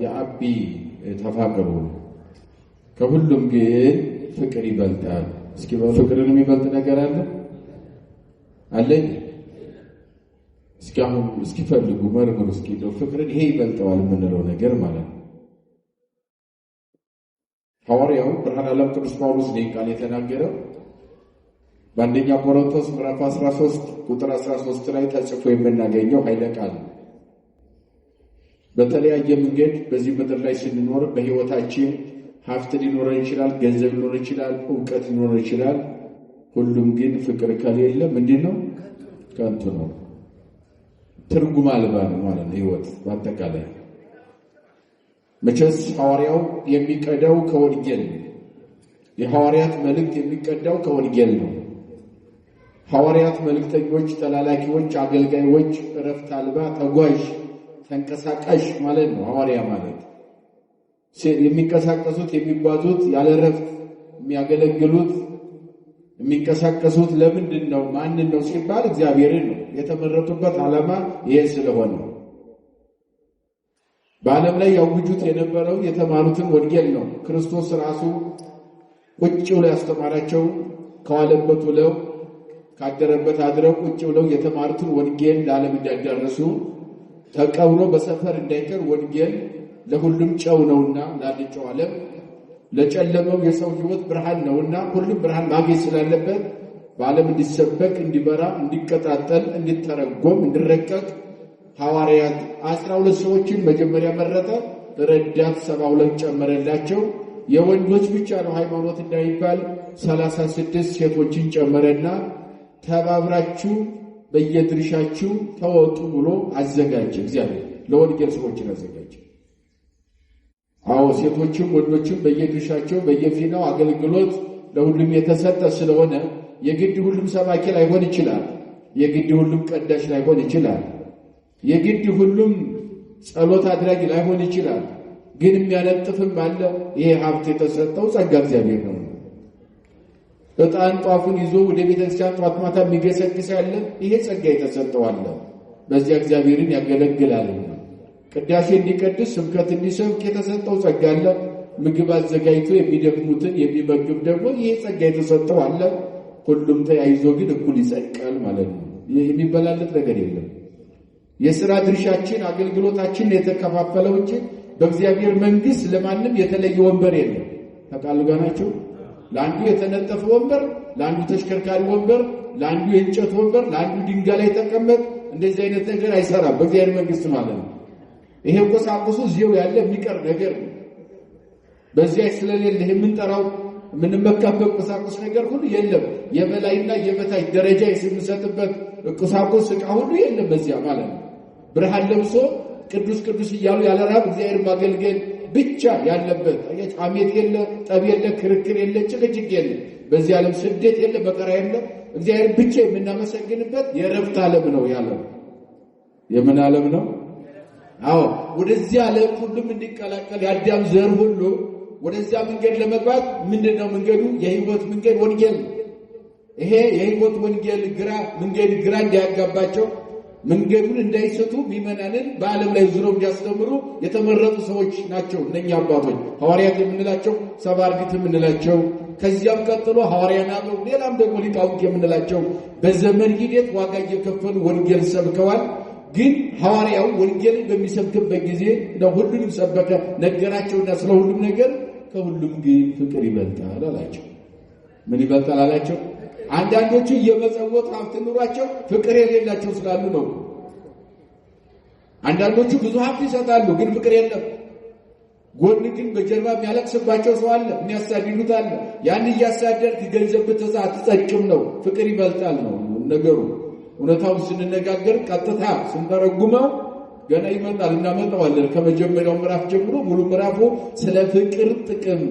የአቢ ተፋቀሩ ከሁሉም ግን ፍቅር ይበልጣል። እስኪ ፍቅርን የሚበልጥ ነገር አለ አለኝ? እስኪ አሁን እስኪ ፈልጉ መርምሩ። እስኪ ፍቅርን ይሄ ይበልጠዋል የምንለው ነገር ማለት ነው። ሐዋርያው ብርሃነ ዓለም ቅዱስ ጳውሎስ ነው ቃል የተናገረው በአንደኛ ቆሮንቶስ ምዕራፍ 13 ቁጥር 13 ላይ ተጽፎ የምናገኘው ኃይለ ቃል ነው። በተለያየ መንገድ በዚህ ምድር ላይ ስንኖር በሕይወታችን ሀብት ሊኖረን ይችላል፣ ገንዘብ ሊኖረን ይችላል፣ ዕውቀት ሊኖረን ይችላል። ሁሉም ግን ፍቅር ከሌለ ምንድነው? ከንቱ ነው፣ ትርጉም አልባ ነው ማለት ነው ሕይወት በአጠቃላይ። መቼስ ሐዋርያው የሚቀዳው ከወንጌል ነው። የሐዋርያት መልእክት የሚቀዳው ከወንጌል ነው። ሐዋርያት መልእክተኞች፣ ተላላኪዎች፣ አገልጋዮች፣ እረፍት አልባ ተጓዥ ተንቀሳቃሽ ማለት ነው። ሐዋርያ ማለት የሚንቀሳቀሱት የሚጓዙት ያለ እረፍት የሚያገለግሉት የሚንቀሳቀሱት ለምንድን ነው? ማንን ነው ሲባል እግዚአብሔርን ነው። የተመረጡበት ዓላማ ይሄ ስለሆነ በዓለም ላይ ያውጁት የነበረው የተማሩትን ወንጌል ነው። ክርስቶስ ራሱ ቁጭ ብለው ያስተማራቸው ከዋለበት ውለው ካደረበት አድረው ቁጭ ብለው የተማሩትን ወንጌል ለዓለም እንዲያዳርሱ ተቀብሮ በሰፈር እንዳይቀር ወንጌል ለሁሉም ጨው ነውና ላልጨው ዓለም ለጨለመው የሰው ሕይወት ብርሃን ነውና ሁሉም ብርሃን ማግኘት ስላለበት በዓለም እንዲሰበክ፣ እንዲበራ፣ እንዲቀጣጠል፣ እንዲተረጎም፣ እንዲረቀቅ ሐዋርያት 12 ሰዎችን መጀመሪያ መረጠ። ረዳት 72 ጨመረላቸው። የወንዶች ብቻ ነው ሃይማኖት እንዳይባል 36 ሴቶችን ጨመረና ተባብራችሁ በየድርሻችሁ ተወጡ ብሎ አዘጋጀ። እግዚአብሔር ለወንጌል ሰዎችን አዘጋጀ። አዎ ሴቶችም ወንዶችም በየድርሻቸው በየፊናው አገልግሎት ለሁሉም የተሰጠ ስለሆነ የግድ ሁሉም ሰባኪ ላይሆን ይችላል። የግድ ሁሉም ቀዳሽ ላይሆን ይችላል። የግድ ሁሉም ጸሎት አድራጊ ላይሆን ይችላል። ግን የሚያነጥፍም አለ። ይሄ ሀብት የተሰጠው ጸጋ እግዚአብሔር ነው። ዕጣን ጧፉን ይዞ ወደ ቤተክርስቲያን ጧት ማታ የሚገሰግስ ያለ ይሄ ጸጋ የተሰጠው አለ። በዚያ እግዚአብሔርን ያገለግላል። ቅዳሴ እንዲቀድስ ስብከት እንዲሰብክ የተሰጠው ጸጋ አለ። ምግብ አዘጋጅቶ የሚደክሙትን የሚመግብ ደግሞ ይሄ ጸጋ የተሰጠው አለ። ሁሉም ተያይዞ ግን እኩል ይጸድቃል ማለት ነው። የሚበላለጥ ነገር የለም። የሥራ ድርሻችን አገልግሎታችን የተከፋፈለው እንጂ በእግዚአብሔር መንግሥት ለማንም የተለየ ወንበር የለም። ተቃሉ ጋር ናቸው። ለአንዱ የተነጠፈ ወንበር፣ ለአንዱ ተሽከርካሪ ወንበር፣ ለአንዱ የእንጨት ወንበር፣ ለአንዱ ድንጋይ ላይ ተቀመጥ፣ እንደዚህ አይነት ነገር አይሰራም በእግዚአብሔር መንግሥት ማለት ነው። ይሄ ቁሳቁሱ እዚያው ያለ የሚቀር ነገር ነው። በዚያ ስለሌለ የምንጠራው የምንመካበት ቁሳቁስ ነገር ሁሉ የለም። የበላይና የበታች ደረጃ የምንሰጥበት ቁሳቁስ ዕቃ ሁሉ የለም በዚያ ማለት ነው። ብርሃን ለብሶ ቅዱስ ቅዱስ እያሉ ያለ ረሃብ እግዚአብሔር ማገልገል ብቻ ያለበት ሐሜት የለ፣ ጠብ የለ፣ ክርክር የለ፣ ጭቅጭቅ የለ፣ በዚህ ዓለም ስደት የለ፣ መከራ የለ። እግዚአብሔር ብቻ የምናመሰግንበት የረፍት ዓለም ነው ያለው። የምን ዓለም ነው? አዎ ወደዚህ ዓለም ሁሉም እንዲቀላቀል የአዳም ዘር ሁሉ ወደዚያ መንገድ ለመግባት ምንድነው መንገዱ? የሕይወት መንገድ ወንጌል ነው። ይሄ የሕይወት ወንጌል መንገድ ግራ እንዳያጋባቸው መንገዱን እንዳይስቱ ምዕመናንን በዓለም ላይ ዙረው እንዲያስተምሩ የተመረጡ ሰዎች ናቸው። እነኛ አባቶች ሐዋርያት የምንላቸው፣ ሰባ አርድእት የምንላቸው፣ ከዚያም ቀጥሎ ሐዋርያት አበው፣ ሌላም ደግሞ ሊቃውንት የምንላቸው በዘመን ሂደት ዋጋ እየከፈሉ ወንጌል ሰብከዋል። ግን ሐዋርያው ወንጌልን በሚሰብክበት ጊዜ ሁሉንም ሰበከ፣ ነገራቸውና ስለ ሁሉም ነገር ከሁሉም ግን ፍቅር ይበልጣል አላቸው። ምን ይበልጣል አላቸው? አንዳንዶቹ የመጸወት ሀብት ኑሯቸው ፍቅር የሌላቸው ስላሉ ነው። አንዳንዶቹ ብዙ ሀብት ይሰጣሉ፣ ግን ፍቅር የለም። ጎን ግን በጀርባ የሚያለቅስባቸው ሰው አለ፣ የሚያሳድዱት አለ። ያን እያሳደድክ ገንዘብ ብትሰጥ አትጸድቅም ነው። ፍቅር ይበልጣል ነው ነገሩ። እውነታውን ስንነጋገር ቀጥታ ስንተረጉመው ገና ይመጣል፣ እናመጣዋለን። ከመጀመሪያው ምዕራፍ ጀምሮ ሙሉ ምዕራፉ ስለ ፍቅር ጥቅም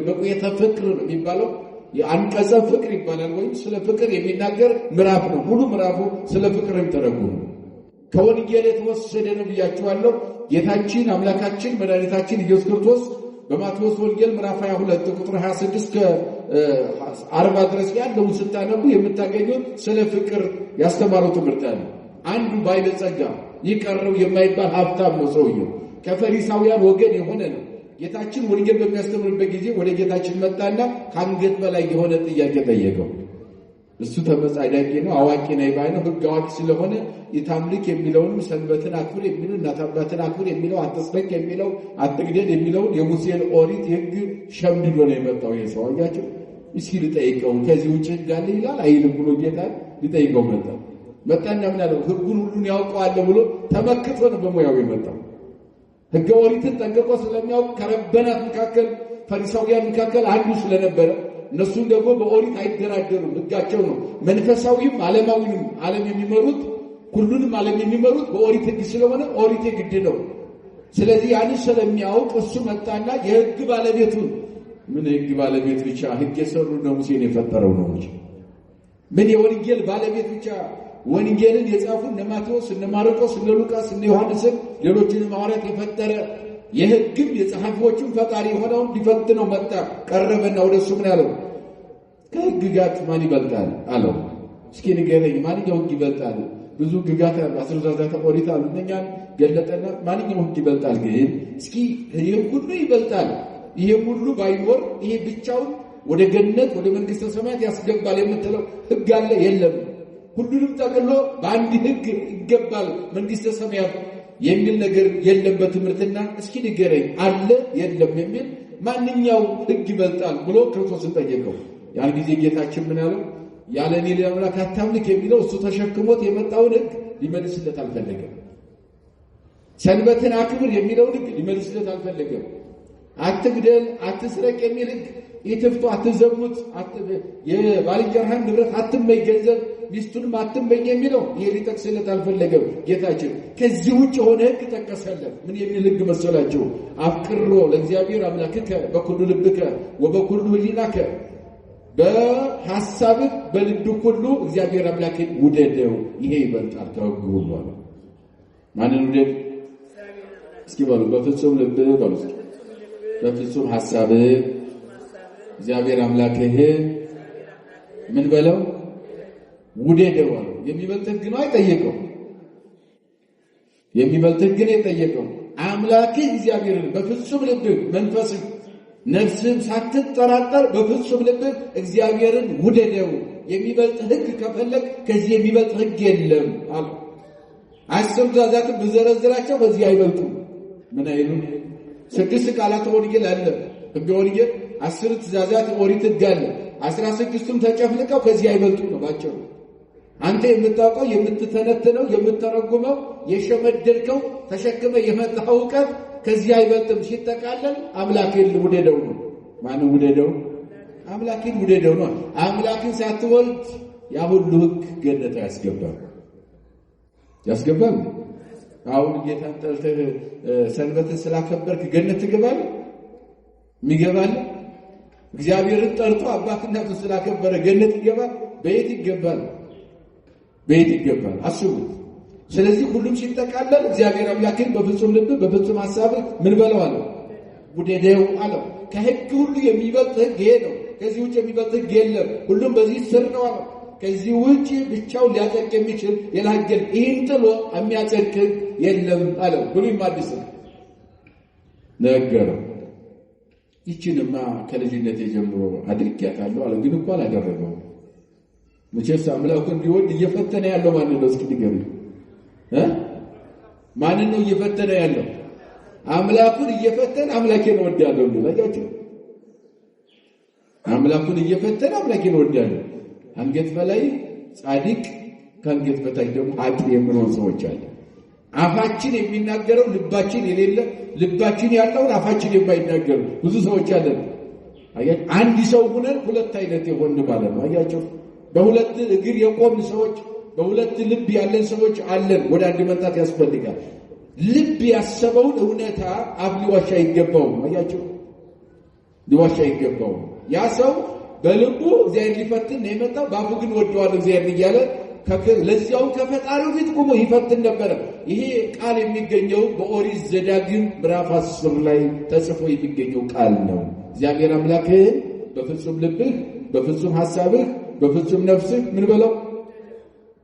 በቆየተ ፍቅር ነው የሚባለው። የአንቀጸ ፍቅር ይባላል፣ ወይም ስለ ፍቅር የሚናገር ምዕራፍ ነው። ሙሉ ምዕራፉ ስለ ፍቅር የሚተረጉም ከወንጌል የተወሰደ ነው ብያችኋለሁ። ጌታችን አምላካችን መድኃኒታችን ኢየሱስ ክርስቶስ በማቴዎስ ወንጌል ምዕራፍ 22 ቁጥር 26 ከ40 ድረስ ያለውን ስታነቡ የምታገኙት ስለ ፍቅር ያስተማረው ትምህርት አለ። አንዱ ባለጸጋ ይቀረው የማይባል ሀብታም ነው ሰውየው። ከፈሪሳውያን ወገን የሆነ ነው። ጌታችን ወንጌል በሚያስተምርበት ጊዜ ወደ ጌታችን መጣና ከአንገት በላይ የሆነ ጥያቄ ጠየቀው። እሱ ተመጻዳቂ ነው፣ አዋቂ ነው ባይ ነው። ሕግ አዋቂ ስለሆነ የታምልክ የሚለውን ሰንበትን አክብር የሚለው እናት አባትን አክብር የሚለው አትስረቅ የሚለው አትግደል የሚለውን የሙሴን ኦሪት ሕግ ሸምድዶ ነው የመጣው። ይሄ ሰው አያቸው። እስኪ ልጠይቀው ከዚህ ውጭ ሕግ አለ ይላል አይልም ብሎ ጌታ ሊጠይቀው መጣና ምን አለው? ሕጉን ሁሉን ያውቀዋል ብሎ ተመክቶ ነው በሙያው የመጣው። ሕገ ኦሪትን ጠንቅቆ ስለሚያውቅ ከረበናት መካከል ፈሪሳውያን መካከል አንዱ ስለነበረ እነሱም ደግሞ በኦሪት አይደራደሩም፣ ሕጋቸው ነው። መንፈሳዊም ዓለማዊንም ዓለም የሚመሩት ሁሉንም ዓለም የሚመሩት በኦሪት ሕግ ስለሆነ ኦሪት ግድ ነው። ስለዚህ ያን ስለሚያውቅ እሱ መጣና የሕግ ባለቤቱን ምን ሕግ ባለቤት ብቻ ሕግ የሰሩ ነው ሙሴን የፈጠረው ነው እንጂ ምን የወንጌል ባለቤት ብቻ ወንጌልን የጻፉ እነ ማቴዎስ እነ ማርቆስ እነ ሉቃስ እነ ዮሐንስን ሌሎችንም ሐዋርያት የፈጠረ የሕግም የጸሐፊዎችም ፈጣሪ የሆነውን ሊፈትነው መጣ። ቀረበና ወደሱ ምን አለው? ከሕግጋት ማን ይበልጣል አለው። እስኪ ንገረኝ፣ ማንኛው ሕግ ይበልጣል? ብዙ ሕግጋት አስር ትእዛዛት ኦሪት አሉ። እነኛን ገለጠና ማንኛው ሕግ ይበልጣል? ግን እስኪ ይሄ ሁሉ ይበልጣል። ይሄ ሁሉ ባይኖር ይሄ ብቻውን ወደ ገነት ወደ መንግሥተ ሰማያት ያስገባል የምትለው ሕግ አለ? የለም። ሁሉንም ጠቅሎ በአንድ ሕግ ይገባል መንግሥተ ሰማያት የሚል ነገር የለም በትምህርትና እስኪ ንገረኝ አለ የለም የሚል ማንኛው ሕግ ይበልጣል ብሎ ክርስቶስን ጠየቀው። ያን ጊዜ ጌታችን ምን አለው? ያለ እኔ ሌላ አምላክ አታምልክ የሚለው እሱ ተሸክሞት የመጣውን ሕግ ሊመልስለት አልፈለገም። ሰንበትን አክብር የሚለውን ሕግ ሊመልስለት አልፈለገም። አትግደል፣ አትስረቅ የሚል ሕግ፣ ኢትፍቱ፣ አትዘሙት፣ የባልንጀራህን ንብረት አትመኝ፣ ገንዘብ ሚስቱንም አትመኝ የሚለው ይሄ ሊጠቅስለት አልፈለገም ጌታችን። ከዚህ ውጭ የሆነ ሕግ ጠቀሰለት። ምን የሚል ሕግ መሰላችሁ? አፍቅሮ ለእግዚአብሔር አምላክከ በኩሉ ልብከ ወበኩሉ ሕሊናከ፣ በሐሳብህ በልብህ ሁሉ እግዚአብሔር አምላክን ውደደው፣ ይሄ ይበልጣል ከሕጉ ሁሉ አለ። ማንን ውደድ? እስኪ በሉ በፍጹም ልብህ በሉ፣ በፍጹም ሐሳብህ እግዚአብሔር አምላክህ ምን በለው ውደደው አለው። የሚበልጥ ሕግ ነው አይጠየቀው። የሚበልጥ ሕግ ነው የጠየቀው። አምላክህ እግዚአብሔርን በፍጹም ልብህ መንፈስህ ነፍስህም ሳትጠራጠር በፍጹም ልብህ እግዚአብሔርን ውደደው። የሚበልጥ ሕግ ከፈለግ ከዚህ የሚበልጥ ሕግ የለም አለ። 10 ትእዛዛትን ብዘረዝራቸው በዚህ አይበልጡም። ምን አይሉ 6 ቃላት ወንጌል አለ። ሕገ ወንጌል 10 ትእዛዛት ኦሪት ሕግ አለ። 16ቱም ተጨፍልቀው ከዚህ አይበልጡ ነው ባጭሩ። አንተ የምታውቀው የምትተነትነው የምትተረጉመው የሸመደድከው ተሸክመ የመጣው ዕውቀት ከዚህ አይበልጥም። ሲጠቃለል አምላክን ውደደው ነው። ማን ውደደው? አምላክን ውደደው ነው። አምላክን ሳትወልድ ያ ሁሉ ሕግ ገነት ያስገባል። አሁን ጌታን ጠልተህ ሰንበትን ስላከበርክ ገነት ትገባለህ? የሚገባል እግዚአብሔርን ጠርቶ አባትነቱን ስላከበረ ገነት ይገባል? በየት ይገባል? አስቡት። ስለዚህ ሁሉም ሲጠቃለል እግዚአብሔር አምላክን በፍጹም ልብ በፍጹም ሐሳብ ምን በለው አለው? ውደደው አለው። ከሕግ ሁሉ የሚበልጥ ሕግ ይሄ ነው። ከዚህ ውጭ የሚበልጥ ሕግ የለም። ሁሉም በዚህ ስር ነው አለው። ከዚህ ውጭ ብቻውን ሊያጸድቅ የሚችል ሌላ ሕግ ይህን ጥሎ የሚያጸድቅ ሕግ የለም አለው። ብሉይም አዲስም ነገረው። ይችንማ ከልጅነት ጀምሮ አድርጌያታለሁ አለ። ግን እንኳን አላደረገው። መቼስ አምላኩ እንዲወድ እየፈተነ ያለው ማን ነው? እስኪ ንገሩኝ። ማን ነው እየፈተነ ያለው? አምላኩን እየፈተነ አምላኬን እወዳለሁ እንላችሁ። አምላኩን እየፈተነ አምላኬን እወዳለሁ። አንገት በላይ ጻድቅ፣ ከአንገት በታች ደግሞ ኃጥእ የምንሆን ሰዎች አለ። አፋችን የሚናገረው ልባችን የሌለ፣ ልባችን ያለውን አፋችን የማይናገሩ ብዙ ሰዎች አለን። አያችሁ፣ አንድ ሰው ሆነን ሁለት አይነት የሆን ማለት ነው። አያችሁ፣ በሁለት እግር የቆምን ሰዎች፣ በሁለት ልብ ያለን ሰዎች አለን። ወደ አንድ መምጣት ያስፈልጋል። ልብ ያሰበውን እውነታ አፍ ሊዋሻ አይገባውም። አያችሁ፣ ሊዋሻ አይገባውም። ያ ሰው በልቡ እግዚአብሔር ሊፈትን ነው የመጣው፣ በአፉ ግን ወደዋል እግዚአብሔር እያለ ለዚያው ከፈጣሪው ፊት ቆሞ ይፈትን ነበረ። ይሄ ቃል የሚገኘው በኦሪት ዘዳግም ምዕራፍ 10 ላይ ተጽፎ የሚገኘው ቃል ነው። እግዚአብሔር አምላክህን በፍጹም ልብህ፣ በፍጹም ሐሳብህ፣ በፍጹም ነፍስህ ምን በለው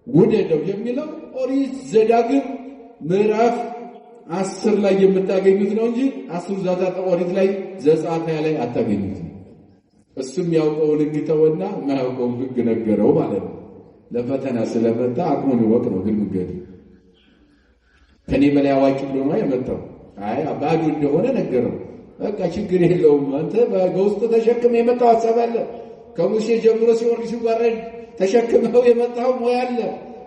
ውደደው የሚለው ኦሪት ዘዳግም ምዕራፍ 10 ላይ የምታገኙት ነው እንጂ 10 ትእዛዛተ ኦሪት ላይ ዘጸአት ላይ አታገኙት። እሱም ያውቀውን ሕግ ተወና ማያውቀውን ሕግ ነገረው ማለት ነው። ለፈተና ስለመጣ አቅሙን ይወቅ ነው። ግን ምንገድ ከኔ በላይ አዋቂ ብሎ ነው የመጣው። አይ አባዱ እንደሆነ ነገረው። በቃ ችግር የለውም አንተ በውስጥ ተሸክመ የመጣው ሐሳብ አለ። ከሙሴ ጀምሮ ሲወርድ ሲዋረድ ተሸክመው የመጣው ሞያ አለ።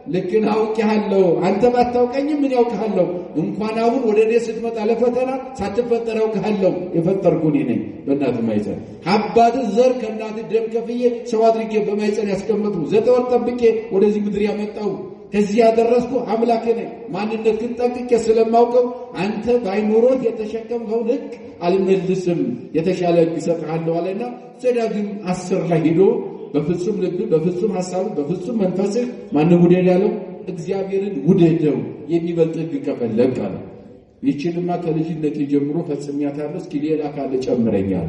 ልክን አውቄሃለሁ። አንተ ባታውቀኝም ምን ያውቅሃለሁ? እንኳን አሁን ወደ እኔ ስትመጣ ለፈተና ሳትፈጠር ያውቅሃለሁ። የፈጠርኩ እኔ ነኝ በእናትህ ማይፀን። አባትህ ዘር ከእናትህ ደም ከፍዬ ሰው አድርጌ በማይፀን ያስቀመጥኩ 9 ወር ጠብቄ ወደዚህ ምድር ያመጣው ከዚህ ያደረስኩ አምላክ ነኝ። ማንነትህን ጠንቅቄ ስለማውቀው አንተ ባይኖሮት የተሸከምከውን ሕግ አልመልስም፣ የተሻለ ሕግ እሰጥሃለሁ አለና ዘዳግም 10 ላይ ሄዶ በፍጹም ልብ በፍጹም ሐሳብ በፍጹም መንፈስህ ማንን ውደድ ያለው? እግዚአብሔርን ውደደው የሚበልጥ ሕግ ከፈለግ አለ። ይችንማ ከልጅነት ጀምሮ ፈጽሜያታለሁ። እስኪ ሌላ ካለ ጨምረኛል።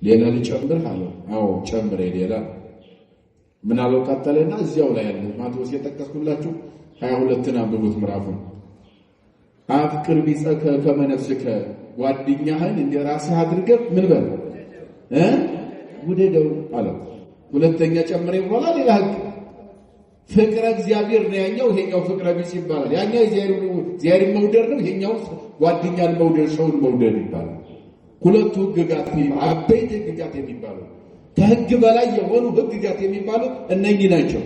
ሌላ ልጨምር አለው። አዎ ጨምረኝ ሌላ ምን አለው? ቀጠለና እዚያው ላይ ያለ ማቴዎስ የጠቀስኩላችሁ 22ን አንብቡት ምዕራፉን። አፍቅር ቢጸከ ከመ ነፍስከ፣ ጓደኛህን እንደ ራስህ አድርገህ ምን በል ውደደው አለው። ሁለተኛ ጨምረኝ በኋላ ሌላ ሕግ ፍቅረ እግዚአብሔር ነው ያኛው፣ ይሄኛው ፍቅረ ቢጽ ይባላል። ያኛው እግዚአብሔርን መውደድ ነው፣ ይሄኛው ጓደኛን መውደድ ሰውን መውደድ ይባላል። ሁለቱ ሕግጋት አበይት ሕግጋት የሚባሉ ከሕግ በላይ የሆኑ ሕግጋት የሚባሉ እነኚህ ናቸው።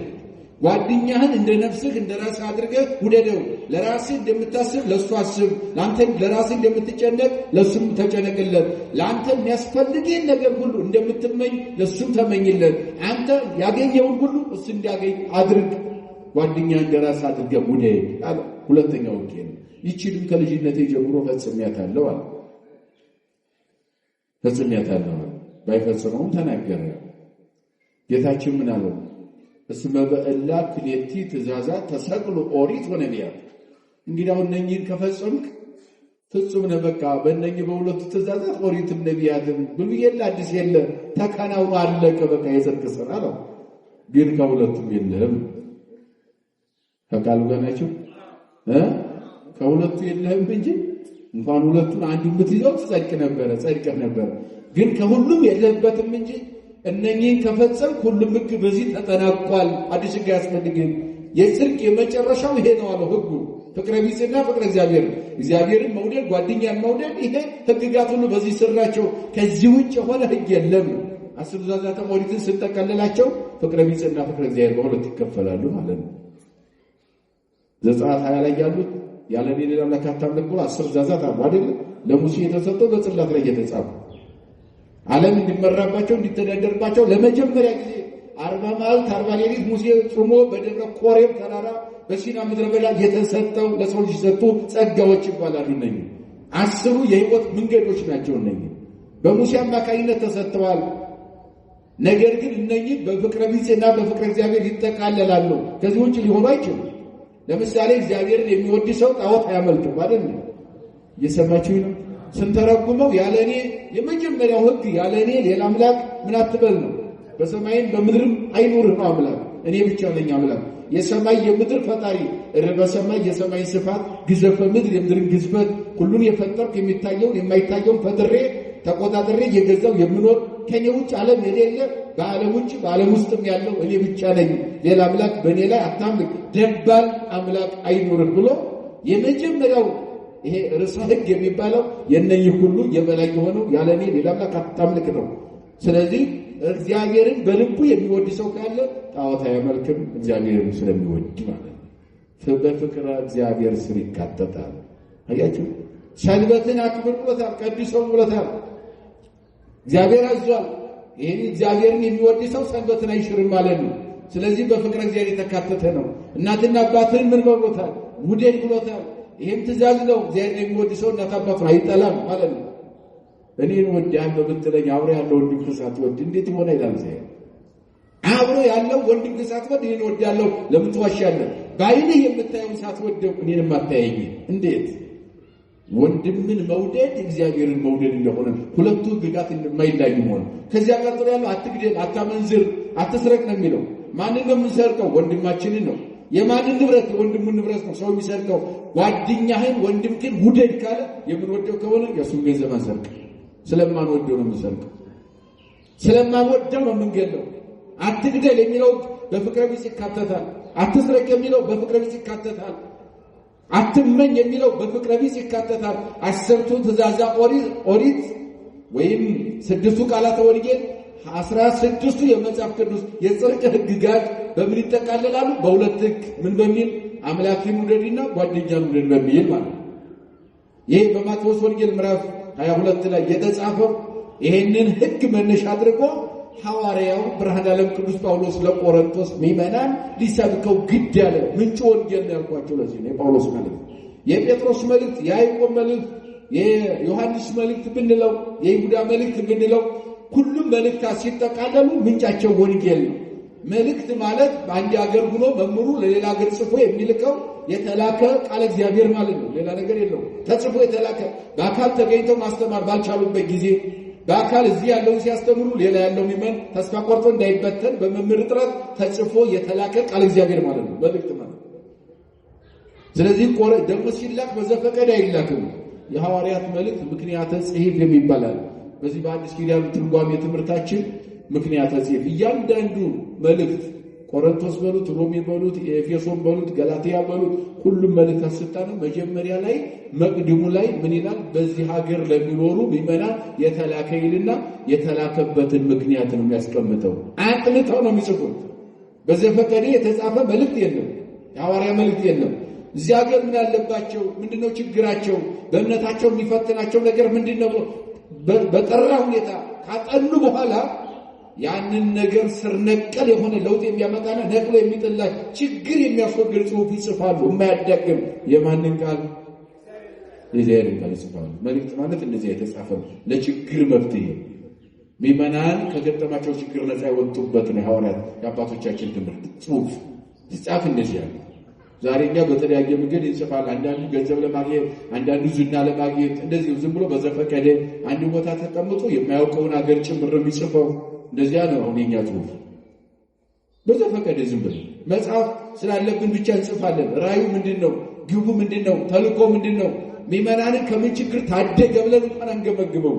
ጓደኛህን እንደ ነፍስህ እንደ ራስህ አድርገህ ውደደው። ለራስህ እንደምታስብ ለሱ አስብ። ለአንተ ለራስህ እንደምትጨነቅ ለሱም ተጨነቅለት። ለአንተ የሚያስፈልግህን ነገር ሁሉ እንደምትመኝ ለሱም ተመኝለት። አንተ ያገኘውን ሁሉ እሱ እንዲያገኝ አድርግ። ጓደኛህን እንደ ራስህ አድርገህ ውደድ አለ። ሁለተኛው ሕግ ነው። ይችንም ከልጅነቴ ጀምሮ ፈጽሜያታለሁ አለ። ፈጽሜያታለሁ ባይፈጽመውም ተናገረ። ጌታችን ምን አለው? እስመ በእላ ክሌቲ ትእዛዛት ተሰቅሎ ኦሪት ወነቢያት። እንግዲህ አሁን እነኚህን ከፈጸምክ ፍጹም ነህ። በቃ በእነኚህ በሁለቱ ትእዛዛት ኦሪትም ነቢያትም ብሉይ የለ አዲስ የለ ተከናውኖ አለቀ። በቃ የጽድቅ ሥራ ነው። ግን ከሁለቱም የለህም። ከቃሉ ጋር ናችሁ። ከሁለቱ የለህም እንጂ እንኳን ሁለቱን አንዱን ብትይዘው ትጸድቅ ነበረ፣ ጸድቀህ ነበረ። ግን ከሁሉም የለህበትም እንጂ እነኚህን ከፈጸምክ ሁሉም ሕግ በዚህ ተጠናቋል። አዲስ ሕግ አያስፈልግም። የጽድቅ የመጨረሻው ይሄ ነው አለው ሕጉ። ፍቅረ ቢጽና ፍቅረ እግዚአብሔር፣ እግዚአብሔርን መውደድ፣ ጓደኛን መውደድ፣ ይሄ ሕግጋት ሁሉ በዚህ ስር ናቸው። ከዚህ ውጭ የሆነ ሕግ የለም። 10 ትእዛዛተ ኦሪትን ስንጠቀልላቸው ፍቅረ ቢጽና ፍቅረ እግዚአብሔር በሁለት ይከፈላሉ ማለት ነው። ዘጸአት 20 ላይ ያሉት ያለ እኔ ሌላ አምላክ አታምልክ ብሎ 10 ትእዛዛት አሉ አይደል? ለሙሴ የተሰጠው በጽላት ላይ የተጻፈ ዓለም እንዲመራባቸው እንዲተዳደርባቸው ለመጀመሪያ ጊዜ 40 መዓልት 40 ሌሊት ሙሴ ጾሞ በደብረ ኮሬብ ተራራ በሲና ምድረ በዳ የተሰጠው ለሰው ልጅ ሰጡ ጸጋዎች ይባላሉ። እነኚህ 10 የሕይወት መንገዶች ናቸው። እነኚህ በሙሴ አማካኝነት ተሰጥተዋል። ነገር ግን እነኚህ በፍቅረ ቢጽና በፍቅረ እግዚአብሔር ይጠቃለላሉ። ከዚህ ውጭ ሊሆኑ አይችሉም። ለምሳሌ እግዚአብሔርን የሚወድ ሰው ጣዖት አያመልክም አይደል? እየሰማችሁ ነው። ስንተረጉመው ያለ እኔ የመጀመሪያው ሕግ ያለ እኔ ሌላ አምላክ ምን አትበል ነው። በሰማይም በምድርም አይኑርህ ነው አምላክ። እኔ ብቻ ነኝ አምላክ፣ የሰማይ የምድር ፈጣሪ። በሰማይ የሰማይ ስፋት ግዘፈ ምድር የምድርን ግዝፈት ሁሉን የፈጠርኩ የሚታየውን የማይታየውን ፈጥሬ ተቆጣጥሬ የገዛው የምኖር ከኔ ውጭ ዓለም የሌለ በዓለም ውጭ በዓለም ውስጥም ያለው እኔ ብቻ ነኝ። ሌላ አምላክ በእኔ ላይ አታምልክ፣ ደባል አምላክ አይኑርህ ብሎ የመጀመሪያው ይሄ ርዕሰ ሕግ የሚባለው የነኝህ ሁሉ የበላይ የሆነው ያለ እኔ ሌላ አምላክ አታምልክ ነው። ስለዚህ እግዚአብሔርን በልቡ የሚወድ ሰው ካለ ጣዖት አያመልክም፣ እግዚአብሔርን ስለሚወድ ማለት ነው። በፍቅረ እግዚአብሔር ስር ይካተታል። አያችሁ፣ ሰንበትን አክብር ብሎታል፣ ቀድሰው ብሎታል። እግዚአብሔር አዟል። ይህን እግዚአብሔርን የሚወድ ሰው ሰንበትን አይሽርም ማለት ነው። ስለዚህ በፍቅረ እግዚአብሔር የተካተተ ነው። እናትና አባትን ምን ብሎታል? ውደድ ብሎታል። ይህም ትእዛዝ ነው። እግዚአብሔር የሚወድ ሰው እናት አባቱን አይጠላም ማለት ነው። እኔን ወድሃለሁ ብትለኝ አብሮ ያለው ወንድም ሳትወድ እንዴት ይሆናል? ይላል እግዚአብሔር። አብሮ ያለው ወንድም ሳትወድ እኔን ወድሃለሁ ለምን ትዋሻለህ? በዓይንህ የምታየውን ሳትወደው እኔንም አታየኝ እንዴት? ወንድምን መውደድ እግዚአብሔርን መውደድ እንደሆነ ሁለቱ ሕግጋት እንደማይለያዩ ሆነ። ከዚያ ቀጥሎ ያለው አትግደል፣ አታመንዝር፣ አትስረቅ ነው የሚለው። ማንን ነው የምንሰርቀው? ወንድማችንን ነው። የማንን ንብረት? ወንድሙን ንብረት ነው ሰው የሚሰርቀው። ጓደኛህን ወንድምህን ውደድ ካለ የምንወደው ከሆነ የሱን ገንዘብ አንሰርቅ። ስለማንወደው ነው የምንሰርቀው። ስለማንወደው ነው የምንገለው። አትግደል የሚለው በፍቅረ ቢጽ ይካተታል። አትስረቅ የሚለው በፍቅረ ቢጽ ይካተታል። አትመኝ የሚለው በፍቅረ ቢጽ ይካተታል። 10ቱ ትእዛዛት ኦሪት ወይም 6ቱ ቃላተ ወንጌል 16ቱ የመጽሐፍ ቅዱስ የጽድቅ ሕግጋት በምን ይጠቃለላሉ? በሁለት ሕግ። ምን በሚል? አምላክን ውደድና ጓደኛን ውደድ በሚል ማለት ነው። ይሄ በማቴዎስ ወንጌል ምዕራፍ 22 ላይ የተጻፈው ይሄንን ሕግ መነሻ አድርጎ ሐዋርያው ብርሃነ ዓለም ቅዱስ ጳውሎስ ለቆሮንቶስ ምዕመናን ሊሰብከው ግድ ያለ ምንጭ ወንጌል ነው ያልኳቸው። ለዚህ ነው የጳውሎስ መልእክት፣ የጴጥሮስ መልእክት፣ የያዕቆብ መልእክት፣ የዮሐንስ መልእክት ብንለው፣ የይሁዳ መልእክት ብንለው ሁሉም መልእክታት ሲጠቃለሉ ምንጫቸው ወንጌል ነው። መልእክት ማለት በአንድ ሀገር ሆኖ መምሩ ለሌላ ሀገር ጽፎ የሚልከው የተላከ ቃል እግዚአብሔር ማለት ነው። ሌላ ነገር የለውም። ተጽፎ የተላከ በአካል ተገኝተው ማስተማር ባልቻሉበት ጊዜ በአካል እዚህ ያለውን ሲያስተምሩ ሌላ ያለው ምዕመን ተስፋ ቆርጦ እንዳይበተን በመምህር ጥረት ተጽፎ የተላከ ቃል እግዚአብሔር ማለት ነው መልእክት ማለት። ስለዚህ ደግሞ ሲላክ በዘፈቀደ አይላክም። የሐዋርያት መልእክት ምክንያተ ጽሕፍ የሚባላል። በዚህ በአዲስ ኪዳን ትርጓሜ ትምህርታችን ምክንያተ ጽሕፍ እያንዳንዱ መልእክት ቆሮንቶስ በሉት፣ ሮሜ በሉት፣ ኤፌሶን በሉት፣ ገላትያ በሉት ሁሉም መልእክት አስጣነ መጀመሪያ ላይ መቅድሙ ላይ ምን ይላል? በዚህ ሀገር ለሚኖሩ ምዕመናን የተላከ ይልና የተላከበትን ምክንያት ነው የሚያስቀምጠው። አጥንተው ነው የሚጽፉት። በዘፈቀደ የተጻፈ መልእክት የለም። የሐዋርያ መልእክት የለም። እዚህ ሀገር ምን አለባቸው? ምንድነው ችግራቸው? በእምነታቸው የሚፈትናቸው ነገር ምንድነው? በጠራ ሁኔታ ካጠኑ በኋላ ያንን ነገር ስር ነቀል የሆነ ለውጥ የሚያመጣና ነቅሎ የሚጥላ ችግር የሚያስወግድ ጽሑፍ ይጽፋሉ። የማያዳግም የማንን ቃል? የእግዚአብሔርን ቃል ይጽፋሉ። መልእክት ማለት እንደዚህ የተጻፈ ለችግር መፍትሄ ምዕመናን ከገጠማቸው ችግር ነፃ የወጡበት ነው። የሐዋርያት የአባቶቻችን ትምህርት ጽሑፍ ሲጻፍ እንደዚህ ያለ። ዛሬ እኛ በተለያየ መንገድ ይጽፋል። አንዳንዱ ገንዘብ ለማግኘት፣ አንዳንዱ ዝና ለማግኘት፣ እንደዚህ ዝም ብሎ በዘፈቀደ አንድ ቦታ ተቀምጦ የማያውቀውን አገር ጭምር የሚጽፈው እንደዚያ ነው። አሁን የኛ ጽሑፍ በዘፈቀደ ዝም ብሎ መጽሐፍ ስላለብን ብቻ እንጽፋለን። ራእዩ ምንድነው? ግቡ ምንድነው? ተልእኮ ምንድነው? ምዕመናንን ከምን ችግር ታደገ ብለን እንኳን አንገመግመው።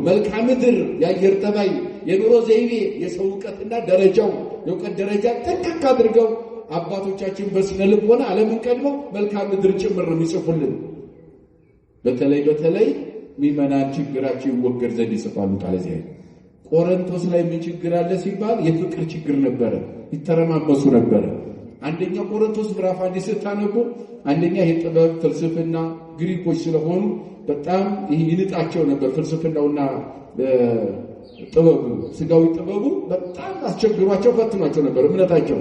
መልክዓ ምድር፣ የአየር ጠባይ፣ የኑሮ ዘይቤ፣ የሰው ዕውቀትና ደረጃው የእውቀት ደረጃ ጥንቅቅ አድርገው አባቶቻችን በስነ ልቦና ዓለምን ቀድመው መልክዓ ምድር ጭምር ነው የሚጽፉልን። በተለይ ምዕመናን ችግራቸው ይወገድ ዘንድ ይጽፋሉ። ታለዚህ ቆሮንቶስ ላይ ምን ችግር አለ ሲባል የፍቅር ችግር ነበረ። ይተረማመሱ ነበረ። አንደኛ ቆሮንቶስ ምዕራፍ 1 ስታነቡ አንደኛ የጥበብ ፍልስፍና ግሪኮች ስለሆኑ በጣም ይንጣቸው ነበር። ፍልስፍናውና ጥበቡ ስጋዊ ጥበቡ በጣም አስቸግሯቸው ፈትኗቸው ነበር እምነታቸው።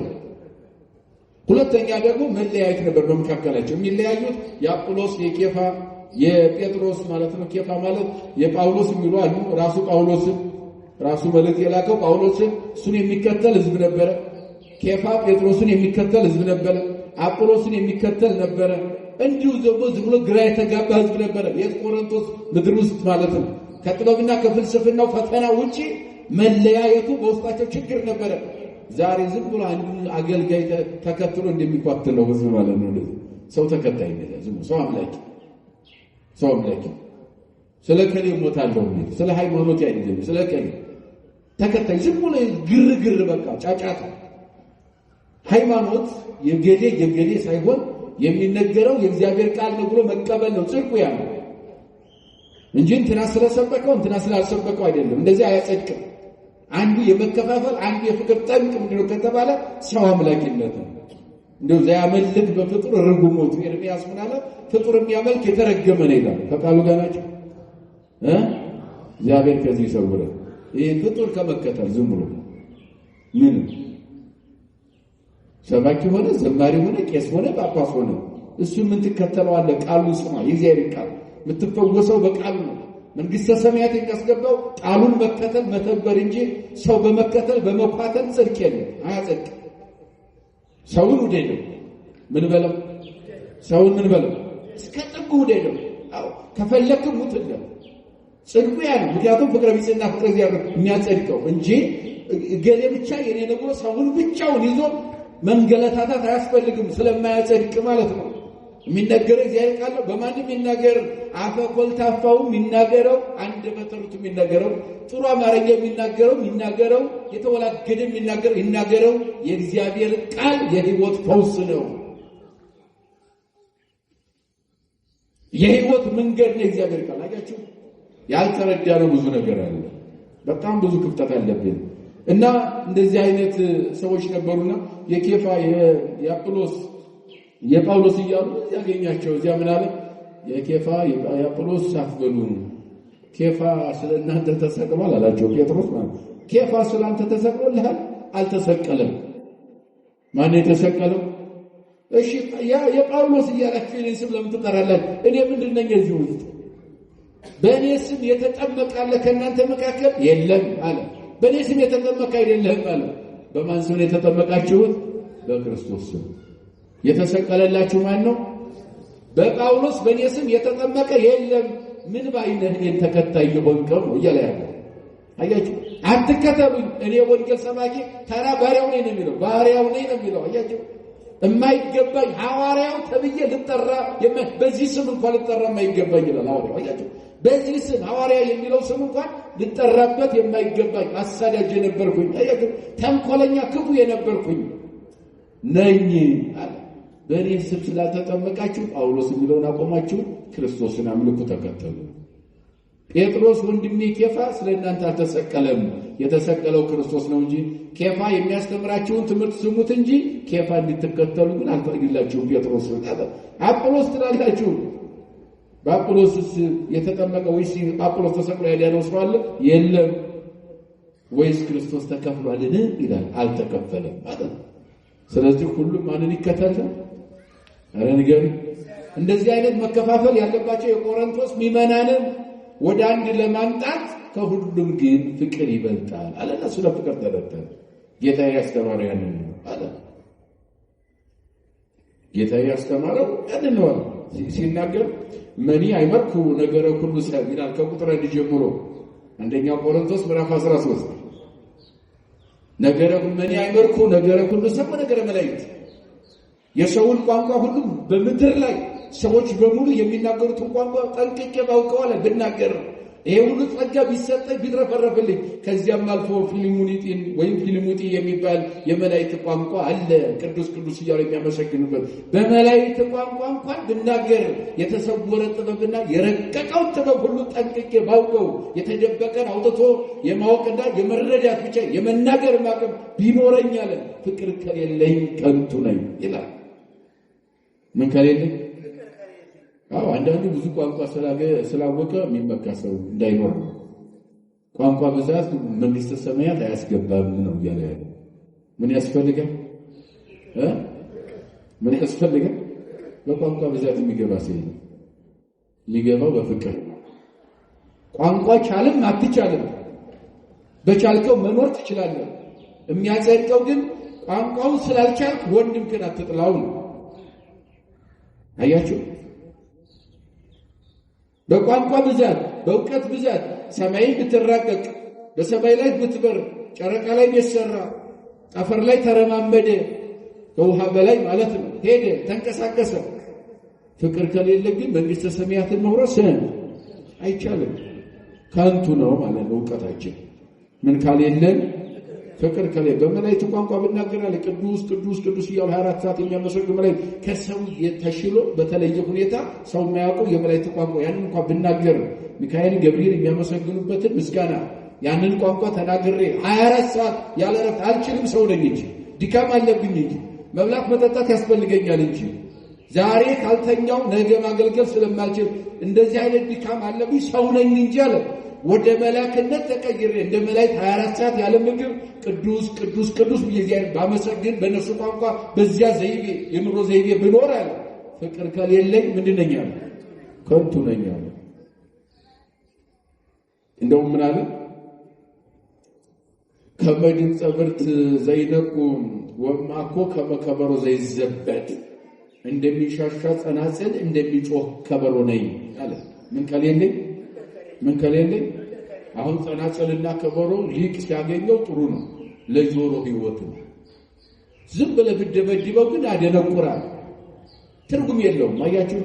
ሁለተኛ ደግሞ መለያየት ነበር በመካከላቸው። የሚለያዩት የአጵሎስ የኬፋ የጴጥሮስ ማለት ነው። ኬፋ ማለት የጳውሎስ የሚሉ አሉ። ራሱ መልእክት የላከው ጳውሎስን እሱን የሚከተል ሕዝብ ነበረ። ኬፋ ጴጥሮስን የሚከተል ሕዝብ ነበረ። አጵሎስን የሚከተል ነበረ። እንዲሁ ደግሞ ዝም ብሎ ግራ የተጋባ ሕዝብ ነበረ። የቆሮንቶስ ምድር ውስጥ ማለት ነው። ከጥበብና ከፍልስፍናው ፈተና ውጪ መለያየቱ በውስጣቸው ችግር ነበረ። ዛሬ ዝም ብሎ አንዱ አገልጋይ ተከትሎ እንደሚኳትለው ሕዝብ ማለት ነው። ሰው ተከታይ ነው። ዝም ሰው አምላኪ ስለ ከሌ ሞታለሁ ነው። ስለ ሃይማኖት አይደለም። ስለ ከሌ ተከታይ ዝም ብሎ ግርግር በቃ ጫጫታ። ሃይማኖት የገሌ ሳይሆን የሚነገረው የእግዚአብሔር ቃል ነው ብሎ መቀበል ነው ጽድቁ ያ ነው እንጂ እንትና ስለሰበከው እንትና ስላልሰበከው አይደለም። እንደዚህ አያጸድቅም። አንዱ የመከፋፈል አንዱ የፍቅር ጠንቅ ምንድነው ከተባለ ሰው አምላኪነት ነው። እንደው ዘያመልክ በፍጡር ርጉሞቱ ኤርምያስ ምን አለ? ፍጡር የሚያመልክ የተረገመ ነው ይላል። ከቃሉ ጋር ናቸው። እግዚአብሔር ከዚህ ይሰውረ። ይሄ ፍጡር ከመከተል ዝም ብሎ ምን ሰባኪ ሆነ ዘማሪ ሆነ ቄስ ሆነ ጳጳስ ሆነ እሱ ምን ትከተለዋለህ? ቃሉን ስማ። የእግዚአብሔር ቃል የምትፈወሰው በቃሉ ነው። መንግስተ ሰማያት የሚያስገባው ቃሉን መከተል መተግበር እንጂ ሰው በመከተል በመኳተል ጽድቅ የለም፣ አያጸድቅም። ሰውን ውደደው ምን በለው? ሰውን ምን በለው? እስከ ጥጉ ውደደው። አዎ ከፈለክም ሙትለት ጽድቁ ያ ነው። ምክንያቱም ፍቅረ ቢጽና ፍቅረ እግዚአብሔር የሚያጸድቀው እንጂ ገሌ ብቻ የኔ ነው ሰውን ብቻውን ይዞ መንገላታታት አያስፈልግም ስለማያጸድቅ ማለት ነው። የሚነገረው እግዚአብሔር ቃል ነው። በማንም ይናገር አፈ ኮልታፋው የሚናገረው አንደበተ ርቱዕ የሚናገረው ጥሩ አማርኛ የሚናገረው የተወላገደ የሚናገረው የእግዚአብሔር ቃል የሕይወት ፈውስ ነው። የሕይወት መንገድ ነው እግዚአብሔር ቃል። አያችሁ ያልተረዳነው ብዙ ነገር አለ። በጣም ብዙ ክፍተት አለብን እና እንደዚህ አይነት ሰዎች ነበሩና የኬፋ የአጵሎስ የጳውሎስ እያሉ ያገኛቸው እዚያ ምን አለ የኬፋ የአጵሎስ ሳትበሉ ኬፋ ስለናንተ ተሰቅሏል አላቸው። ጴጥሮስ ማለት ኬፋ ስለናንተ ተሰቅሎልሃል? አልተሰቀለም። ማን የተሰቀለው? እሺ የጳውሎስ እያላችሁ እኔን ስም ለምን ትጠራላችሁ? እኔ ምንድን ነኝ እዚህ ውስጥ? በእኔ ስም የተጠመቀ አለ ከእናንተ መካከል? የለም አለ። በእኔ ስም የተጠመቀ አይደለም አለ። በማን ስም የተጠመቃችሁት? በክርስቶስ ስም። የተሰቀለላችሁ ማን ነው? በጳውሎስ በእኔ ስም የተጠመቀ የለም። ምን ባይነህ እኔን ተከታይ የሆንከው ነው እያለ ያለ አያችሁ። አትከተሉኝ፣ እኔ ወንጌል ሰባኪ ተራ ባሪያው ነኝ ነው የሚለው። ባሪያው ነኝ ነው የሚለው። አያችሁ የማይገባኝ ሐዋርያው ተብዬ ልጠራ በዚህ ስም እንኳን ልጠራ የማይገባኝ ይላል ሐዋርያው። አያችሁ በዚህ ስም ሐዋርያ የሚለው ስም እንኳን ልጠራበት የማይገባኝ አሳዳጅ የነበርኩኝ፣ አያችሁ ተንኮለኛ ክፉ የነበርኩኝ ነኝ አለ። በእኔ ስም ስላልተጠመቃችሁ ጳውሎስ የሚለውን አቆማችሁ፣ ክርስቶስን አምልኩ፣ ተከተሉ። ጴጥሮስ ወንድሜ ኬፋ ስለእናንተ አልተሰቀለም፣ የተሰቀለው ክርስቶስ ነው እንጂ ኬፋ የሚያስተምራችሁን ትምህርት ስሙት እንጂ ኬፋ እንድትከተሉ ግን አልፈቅድላችሁም። ጴጥሮስ አጵሎስ ትላላችሁ። በአጵሎስስ የተጠመቀ ወይስ አጵሎስ ተሰቅሎ ያዳነው ሰው አለ? የለም። ወይስ ክርስቶስ ተከፍሏልን ይላል? አልተከፈለም ማለት። ስለዚህ ሁሉም ማንን ይከተላል? አረ ንገሪ። እንደዚህ አይነት መከፋፈል ያለባቸው የቆሮንቶስ ምዕመናንን ወደ አንድ ለማምጣት ከሁሉም ግን ፍቅር ይበልጣል አለና ስለ ፍቅር ተረተነ። ጌታ ያስተማረው ያንን ነው አለ። ጌታ ያስተማረው ያንን ነው ሲናገር መኒ አይመርኩ ነገረ ሁሉ ሰብ ይላል ከቁጥር 1 ጀምሮ አንደኛ ቆሮንቶስ ምዕራፍ 13 ነገረ መኒ አይመርኩ ነገረ ሁሉ ሰብ ነገረ መላእክት የሰውን ቋንቋ ሁሉ በምድር ላይ ሰዎች በሙሉ የሚናገሩትን ቋንቋ ጠንቅቄ ባውቀዋለሁ ብናገር ይሄ ሁሉ ጸጋ ቢሰጠኝ ቢትረፈረፍልኝ ከዚያም አልፎ ፊልሙኒጢን ወይም ፊልሙጢ የሚባል የመላእክት ቋንቋ አለ። ቅዱስ ቅዱስ እያሉ የሚያመሰግኑበት በመላእክት ቋንቋ እንኳን ብናገር የተሰወረ ጥበብና የረቀቀው ጥበብ ሁሉ ጠንቅቄ ባውቀው የተደበቀን አውጥቶ የማወቅና የመረዳት ብቻ የመናገር ማቀም ቢኖረኝ አለ ፍቅር ከሌለኝ ከንቱ ነኝ ይላል። ምን ከሌለኝ? አዎ አንዳንዱ ብዙ ቋንቋ ስላወቀ የሚመካ ሰው እንዳይኖር ነው። ቋንቋ ብዛት መንግስተ ሰማያት አያስገባም ነው ያለ። ምን ያስፈልጋል? ምን ያስፈልጋል? በቋንቋ ብዛት የሚገባ ሰው የሚገባው በፍቅር። ቋንቋ ቻልም አትቻልም በቻልከው መኖር ትችላለህ። የሚያጸድቀው ግን ቋንቋውን ስላልቻልክ ወንድምህን አትጥላው ነው። አያችሁ በቋንቋ ብዛት በእውቀት ብዛት ሰማይን ብትራቀቅ በሰማይ ላይ ብትበር ጨረቃ ላይ ቢሰራ ጠፈር ላይ ተረማመደ ከውሃ በላይ ማለት ነው ሄደ ተንቀሳቀሰ ፍቅር ከሌለ ግን መንግስተ ሰማያትን መውረስ አይቻልም። ከንቱ ነው ማለት ነው እውቀታችን። ምን ካሌለን ፍቅር ከሌለ በመላእክት ቋንቋ ብናገራለ ቅዱስ ቅዱስ ቅዱስ እያሉ 24 ሰዓት የሚያመሰግኑ መላእክት ከሰው የተሽሎ በተለየ ሁኔታ ሰው የማያውቀው የመላእክት ቋንቋ ያንን እንኳን ብናገር ሚካኤል ገብርኤል የሚያመሰግኑበትን ምስጋና ያንን ቋንቋ ተናግሬ 24 ሰዓት ያለ እረፍት አልችልም። ሰው ነኝ እንጂ ድካም አለብኝ እንጂ መብላት መጠጣት ያስፈልገኛል እንጂ ዛሬ ካልተኛው ነገ ማገልገል ስለማልችል እንደዚህ አይነት ድካም አለብኝ ሰው ነኝ እንጂ አለ። ወደ መላእክነት ተቀይሬ እንደ መላእክት 24 ሰዓት ያለ ምግብ ቅዱስ ቅዱስ ቅዱስ በየዚያን ባመሰግን በነሱ ቋንቋ በዚያ ዘይቤ የኑሮ ዘይቤ ብኖር አለ ፍቅር ከሌለኝ ምንድነኛ ከንቱ ነኝ አለ። እንደውም ምን አለ ከመድን ጸብርት ዘይነቁ ወማኮ ከመከበሮ ዘይዘበት እንደሚሻሻ ጸናጽል እንደሚጮህ ከበሮ ነኝ አለ። ምን ከሌለኝ አሁን ጸናጽልና ከበሮ ሊቅ ሲያገኘው ጥሩ ነው ለጆሮ ህይወት ነው። ዝም ብለህ ብትደበድበው ግን ያደነቁራል፣ ትርጉም የለውም። አያችሁ?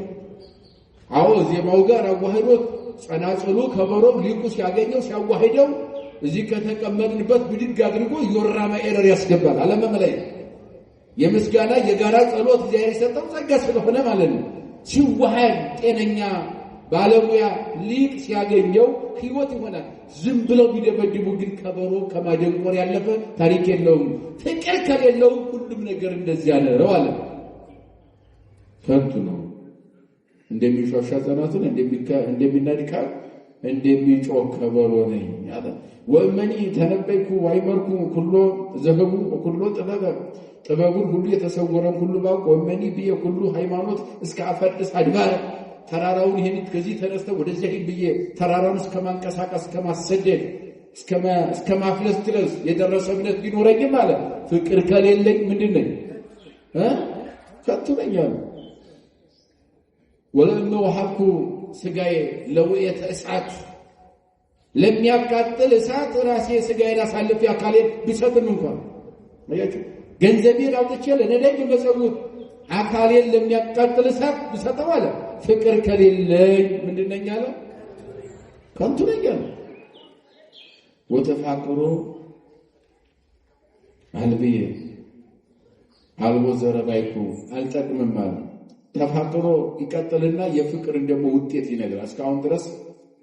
አዎ ዜማው ጋር አዋህዶት ጸናጽሉ ከበሮው ሊቁ ሲያገኘው ሲያዋህደው እዚህ ከተቀመጥንበት ብድግ አድርጎ ዮራማ ኤረር ያስገባል። አለመመለይ የምስጋና የጋራ ጸሎት እግዚአብሔር የሰጠው ጸጋ ስለሆነ ማለት ነው። ሲዋሃድ ጤነኛ ባለሙያ ሊቅ ሲያገኘው ህይወት ይሆናል። ዝም ብለው ቢደበድቡ ግን ከበሮ ከማደንቆር ያለፈ ታሪክ የለውም። ፍቅር ከሌለው ሁሉም ነገር እንደዚያ ነው አለ። ከንቱ ነው። እንደሚሾሻ ጸናቱን እንደሚናድቃ እንደሚጮህ ከበሮ ነኝ አለ። ወመኒ ተነበይኩ ዋይመርኩ ኩሎ ዘበቡ ኩሎ ጥበቡን ሁሉ የተሰወረን ሁሉ ባውቅ ወመኒ ብዬ ሁሉ ሃይማኖት እስከ አፈርስ አድባር ተራራውን ይሄን ከዚህ ተነስተው ወደዚህ ብዬ ተራራውን እስከ ማንቀሳቀስ ከማሰደድ እስከ ማፍለስ ድረስ የደረሰ እምነት ቢኖረኝም አለ ፍቅር ከሌለኝ ምንድን ነኝ? ከንቱ ነኝ አለ። ወለእመ ወሀብኩ ስጋዬ ለውእየተ እሳት ለሚያቃጥል እሳት ራሴ ስጋዬን አሳልፌ አካሌን ቢሰጥም እንኳን አያችሁ ገንዘቤን አውጥቼ ለነዳይ በመጸውት አካሌን ለሚያቃጥል እሳት ቢሰጠው አለ ፍቅር ከሌለኝ ምንድን ነኝ አለ? ከንቱ ነኝ አለ። ወተፋቅሮ አልብዬ አልቦ ዘረባይኩ አልጠቅምም አለ። ተፋቅሮ ይቀጥልና የፍቅርን ደግሞ ውጤት ይነግራል። እስካሁን ድረስ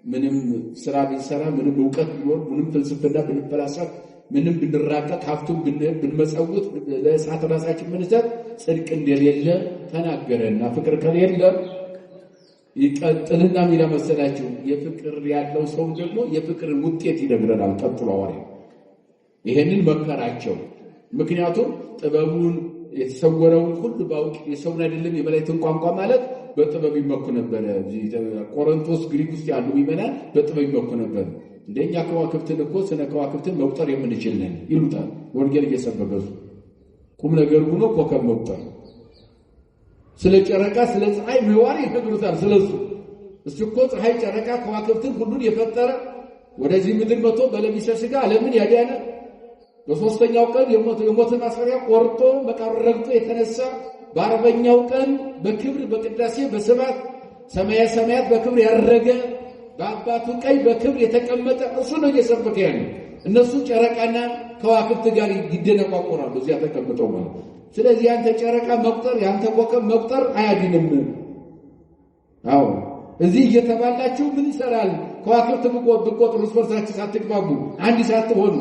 ምንም ስራ ብንሰራ ምንም ዕውቀት ቢኖር ምንም ፍልስፍና ብንፈላሰፍ ምንም ብንራቀቅ ሀብቱን ብንመጸውት ለእሳት ራሳችን ብንሰጥ ጽድቅ እንደሌለ ተናገረና ፍቅር ከሌለ ይቀጥልና ምን መሰላችሁ? የፍቅር ያለው ሰው ደግሞ የፍቅርን ውጤት ይነግረናል። ቀጥሎ አዋሪ ይሄንን መከራቸው። ምክንያቱም ጥበቡን የተሰወረውን ሁሉ ባውቅ የሰውን አይደለም የመላእክትን ቋንቋ ማለት በጥበብ ይመኩ ነበር። ቆሮንቶስ ግሪክ ውስጥ ያሉ ምዕመናን በጥበብ ይመኩ ነበር። እንደኛ ከዋክብትን እኮ ስነ ከዋክብትን መቁጠር የምንችል ነን ይሉታል። ወንጌል እየሰበከሱ ቁም ነገር ሆኖ ኮከብ መቁጠር ስለ ጨረቃ ስለ ፀሐይ ምህዋር ይነግሩታል። ስለሱ እሱ እኮ ፀሐይ ጨረቃ ከዋክብትን ሁሉን የፈጠረ ወደዚህ ምድር መጥቶ በለቢሰ ሥጋ ዓለምን ያዳነ በሶስተኛው ቀን የሞትን ማሰሪያ ቆርጦ መቃብር ረግጦ የተነሳ በአርበኛው ቀን በክብር በቅዳሴ በስብሐት ሰማየ ሰማያት በክብር ያረገ በአባቱ ቀኝ በክብር የተቀመጠ እሱ ነው እየሰበከ ያለው። እነሱ ጨረቃና ከዋክብት ጋር ይደነቋቆራሉ እዚያ ተቀምጠው ማለት። ስለዚህ ያንተ ጨረቃ መቁጠር ያንተ ኮከብ መቁጠር አያድንም። አዎ እዚህ እየተባላችሁ ምን ይሰራል? ከዋክብት ብትቆጥሩ እርስ በርሳችሁ ሳትግባቡ አንድ ሳትሆኑ።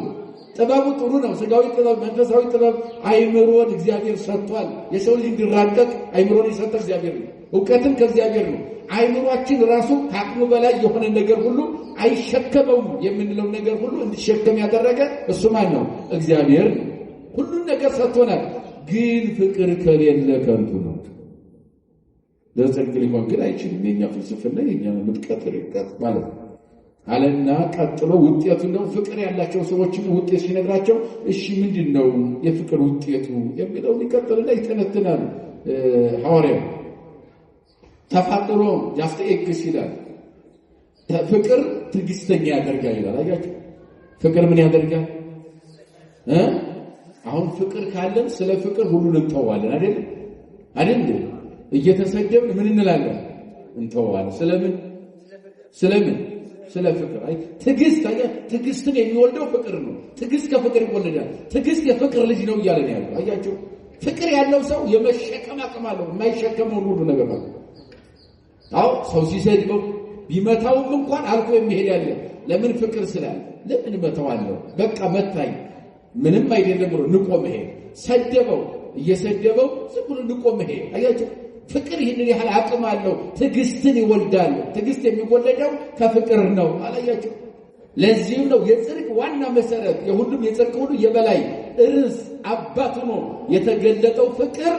ጥበቡ ጥሩ ነው። ስጋዊ ጥበብ፣ መንፈሳዊ ጥበብ አይምሮን እግዚአብሔር ሰጥቷል። የሰው ልጅ እንዲራቀቅ አይምሮን የሰጠ እግዚአብሔር ነው። ዕውቀትን ከእግዚአብሔር ነው። አይምሮአችን ራሱ ከአቅሙ በላይ የሆነ ነገር ሁሉ አይሸከመውም የምንለው ነገር ሁሉ እንዲሸከም ያደረገ እሱ ማን ነው? እግዚአብሔር። ሁሉን ነገር ሰጥቶናል። ግን ፍቅር ከሌለ ከንቱ ነው። ለጽድቅ ሊሆን ግን አይችልም። የኛ ፍልስፍና የኛ ምጥቀት ርቀት ማለት ነው አለና ቀጥሎ ውጤቱ ነው። ፍቅር ያላቸው ሰዎችን ውጤት ሲነግራቸው እሺ ምንድነው የፍቅር ውጤቱ የሚለው ይቀጥልና ይተነትናል ሐዋርያው። ተፋቅሮ ያስተኤክስ ይላል። ፍቅር ትዕግስተኛ ያደርጋል ይላል። አያችሁ ፍቅር ምን ያደርጋል? አሁን ፍቅር ካለን ስለ ፍቅር ሁሉን እንተዋለን አይደል? እየተሰደብን ምን እንላለን? እንተዋለን። ስለምን? ስለ ፍቅር። አይ ትዕግስትን የሚወልደው ፍቅር ነው። ትዕግስት ከፍቅር ይወለዳል። ትዕግስት የፍቅር ልጅ ነው እያለን ያለው አያችሁ። ፍቅር ያለው ሰው የመሸከም አቅም አለው። የማይሸከመውን ሁሉ ነገር ነው። አዎ ሰው ሲሰድበው ቢመታውም እንኳን አልፎ የሚሄድ ያለ ለምን? ፍቅር ስላለ። ለምን መተዋለሁ? በቃ መታኝ ምንም አይደለም ብሎ ንቆ መሄድ። ሰደበው እየሰደበው ዝም ብሎ ንቆ መሄድ። አያችሁ ፍቅር ይህንን ያህል አቅም አለው። ትዕግስትን ይወልዳል። ትዕግስት የሚወለደው ከፍቅር ነው። አላያችሁ? ለዚህም ነው የጽድቅ ዋና መሰረት የሁሉም የጽድቅ ሁሉ የበላይ ርዕስ አባት ሆኖ የተገለጠው ፍቅር።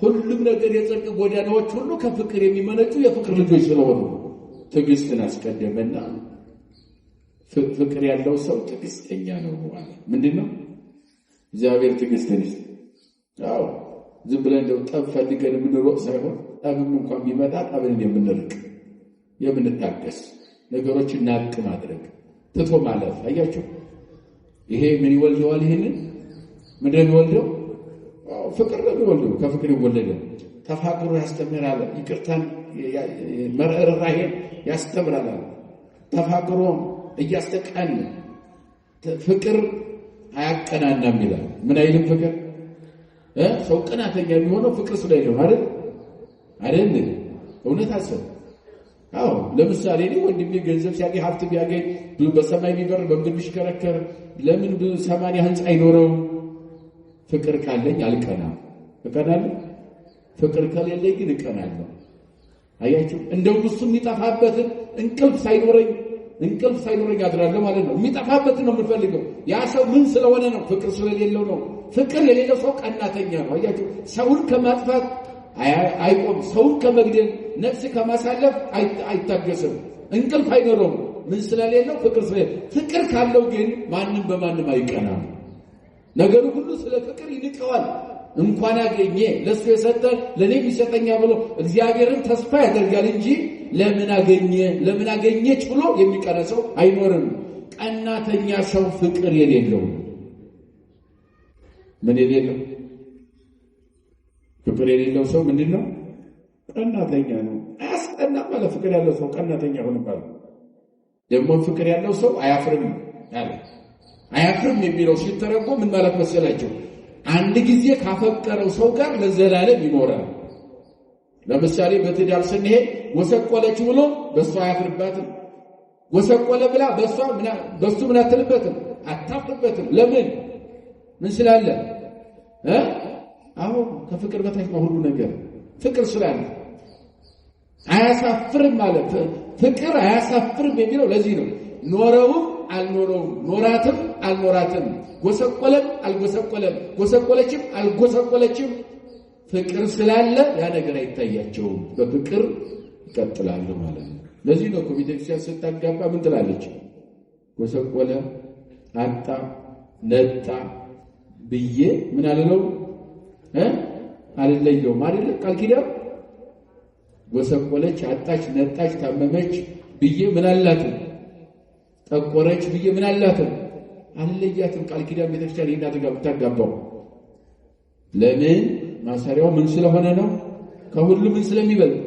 ሁሉም ነገር የጽድቅ ጎዳናዎች ሁሉ ከፍቅር የሚመነጩ የፍቅር ልጆች ስለሆኑ ትዕግስትን አስቀደመና ፍቅር ያለው ሰው ትዕግስተኛ ነው ማለት ምንድነው? እግዚአብሔር ትዕግስትን ይስጥ። አዎ ዝም ብለን እንደው ጠብ ፈልገን የምንሮጥ ሳይሆን ጠብም እንኳን ቢመጣ ጠብን የምንርቅ የምንታገስ ነገሮችን ናቅ ማድረግ ትቶ ማለፍ። አያችሁ ይሄ ምን ይወልደዋል? ይሄንን ምንድን ይወልደው? ፍቅር ነው የሚወልደው፣ ከፍቅር ይወለደ። ተፋቅሮ ያስተምራል፣ ይቅርታን መርህራሄን ያስተምራል። ተፋቅሮ እያስተቃን ፍቅር አያቀናናም ይላል። ምን አይልም ፍቅር ሰው ቀናተኛ የሚሆነው ፍቅር ስለሌለው አይደል? እውነት አሰብ። አዎ ለምሳሌ ነው ወንድሜ ገንዘብ ሲያገኝ ሀብት ቢያገኝ በሰማይ ቢበር በምድር ቢሽከረከር ለምን 80 ህንጻ አይኖረው? ፍቅር ካለኝ አልቀናም። እቀናለሁ። ፍቅር ከሌለኝ ግን እቀናለሁ። አያችሁ፣ እንደው እሱ የሚጠፋበትን እንቅልፍ ሳይኖረኝ አድራለሁ ማለት ነው። የሚጠፋበትን ነው የምፈልገው። ያ ሰው ምን ስለሆነ ነው? ፍቅር ስለሌለው ነው። ፍቅር የሌለው ሰው ቀናተኛ ነው። አያችሁ፣ ሰውን ከማጥፋት አይቆም፣ ሰውን ከመግደል ነፍስ ከማሳለፍ አይታገስም፣ እንቅልፍ አይኖረውም። ምን ስለሌለው? ፍቅር ስለሌለው። ፍቅር ካለው ግን ማንም በማንም አይቀናም። ነገሩ ሁሉ ስለ ፍቅር ይንቀዋል። እንኳን አገኘ ለሱ የሰጠ ለኔም ይሰጠኛል ብሎ እግዚአብሔርን ተስፋ ያደርጋል እንጂ ለምን አገኘች ብሎ የሚቀና ሰው አይኖርም። ቀናተኛ ሰው ፍቅር የሌለው ምን የሌለው ፍቅር የሌለው ሰው ምንድነው? ቀናተኛ ነው። አያስቀና ማለት ፍቅር ያለው ሰው ቀናተኛ ሆነባል። ደግሞ ፍቅር ያለው ሰው አያፍርም ያለ አያፍርም የሚለው ሲተረጎም ምን ማለት መሰላችሁ? አንድ ጊዜ ካፈቀረው ሰው ጋር ለዘላለም ይኖራል። ለምሳሌ በትዳር ስንሄድ ወሰቆለች ብሎ በሷ አያፍርባትም። ወሰቆለ ብላ በሱ ምን አትልበትም፣ አታፍርበትም። ለምን? ምን ስላለ? አሁን ከፍቅር በታች ነው ሁሉ ነገር። ፍቅር ስላለ አያሳፍርም ማለት ፍቅር አያሳፍርም የሚለው ለዚህ ነው። ኖረውም አልኖረውም፣ ኖራትም አልኖራትም፣ ጎሰቆለም አልጎሰቆለም፣ ጎሰቆለችም አልጎሰቆለችም ፍቅር ስላለ ያ ነገር አይታያቸውም። በፍቅር ይቀጥላሉ ማለት ነው። ለዚህ ነው ቤተክርስቲያን ስታጋባ ምን ትላለች? ጎሰቆለ፣ አጣ፣ ነጣ ብዬ ምን አልለው አልለየውም አይደል? ቃል ኪዳን ጎሰቆለች፣ አጣች፣ ነጣች፣ ታመመች ብዬ ምን አላትም፣ ጠቆረች ብዬ ምን አላትም፣ አልለያትም። ቃል ኪዳን ቤተክርስቲያን ይሄን አድርጋ ብታጋባው ለምን? ማሰሪያው ምን ስለሆነ ነው? ከሁሉ ምን ስለሚበልጥ?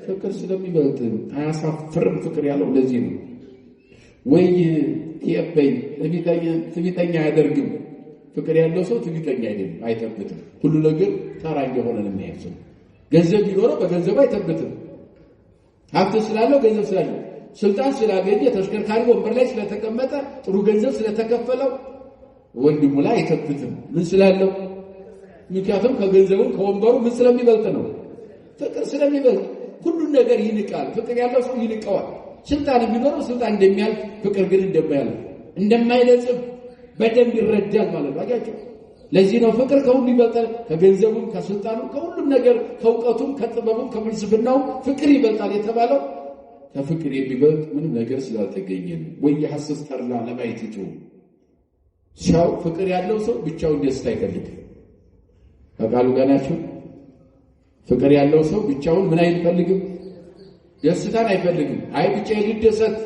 ፍቅር ስለሚበልጥ። አያሳፍርም ፍቅር ያለው ለዚህ ነው። ወይ ይበይ ትዕቢተኛ አያደርግም። ፍቅር ያለው ሰው ትዕቢተኛ አይደለም፣ አይተብትም። ሁሉ ነገር ተራ እንደሆነ ነው የሚያስብ። ገንዘብ ቢኖረው በገንዘቡ አይተብትም። ሀብት ስላለው ገንዘብ ስላለው ስልጣን ስላገኘ ተሽከርካሪ ወንበር ላይ ስለተቀመጠ ጥሩ ገንዘብ ስለተከፈለው ወንድሙ ላይ አይተብትም። ምን ስላለው? ምክንያቱም ከገንዘቡ ከወንበሩ ምን ስለሚበልጥ ነው? ፍቅር ስለሚበልጥ ሁሉን ነገር ይንቃል። ፍቅር ያለው ሰው ይንቀዋል። ስልጣን ቢኖረው ስልጣን እንደሚያልፍ፣ ፍቅር ግን እንደማያልፍ እንደማይለጽፍ በደንብ ይረዳል ማለት ነው። አያችሁ፣ ለዚህ ነው ፍቅር ከሁሉ ይበልጣል። ከገንዘቡም ከስልጣኑም ከሁሉም ነገር ከእውቀቱም ከጥበቡም ከፍልስፍናውም ፍቅር ይበልጣል የተባለው ከፍቅር የሚበልጥ ምንም ነገር ስላልተገኘ ነው። ወይ የሐሰት ተርላ ለማየት ይጡ ሰው ፍቅር ያለው ሰው ብቻውን ደስታ አይፈልግም። ከቃሉ ጋር ናቸው። ፍቅር ያለው ሰው ብቻውን ምን አይፈልግም? ደስታን አይፈልግም። አይ ብቻዬን ልደሰት